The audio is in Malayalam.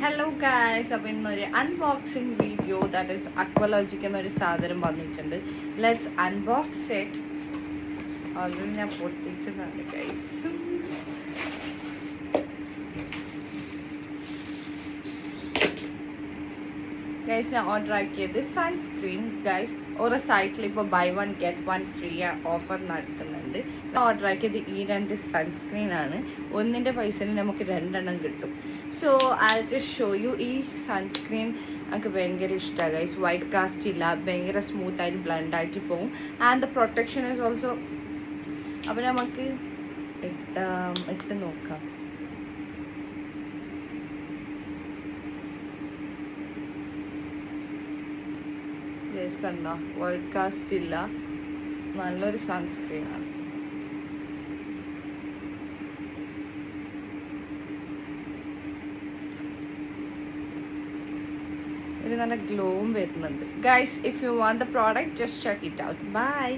ഹലോ ഗായ്സ്, അപ്പോൾ ഇന്നൊരു അൺബോക്സിങ് വീഡിയോ ദാറ്റ് ഈസ് അക്വലോജിക് എന്നൊരു സാധനം വന്നിട്ടുണ്ട്. Let's unbox it. ഓൾറെഡി ഞാൻ പൊട്ടിച്ചതാണ് ഗൈസ്. ഗൈസ്, ഞാൻ ഓർഡർ ആക്കിയത് സൺസ്ക്രീൻ. ഗൈസ്, ഓരോ സൈറ്റിൽ ഇപ്പോൾ ബൈ 1 get 1 ഫ്രീ ഓഫർ നടക്കുന്നുണ്ട്. ഞാൻ ഓർഡർ ആക്കിയത് ഈ 2 സൺസ്ക്രീൻ ആണ്. ഒന്നിൻ്റെ പൈസയിൽ നമുക്ക് 2 കിട്ടും. So I just show you. ഈ സൺസ്ക്രീൻ എനിക്ക് ഭയങ്കര ഇഷ്ടമാണ് ഗൈസ്. വൈറ്റ് കാസ്റ്റ് ഇല്ല, ഭയങ്കര സ്മൂത്ത് ആയിട്ട് ബ്ലെൻഡ് ആയിട്ട് പോകും. And the protection is also. അപ്പോൾ നമുക്ക് ഇട്ട് നോക്കാം. കണ്ടോ, വൈറ്റ് കാസ്റ്റ് ഇല്ല, നല്ലൊരു സൺസ്ക്രീൻ ആണ്. ഇത് നല്ല ഗ്ലോവും വരുന്നുണ്ട്. Guys, if you want the product just check it out. By.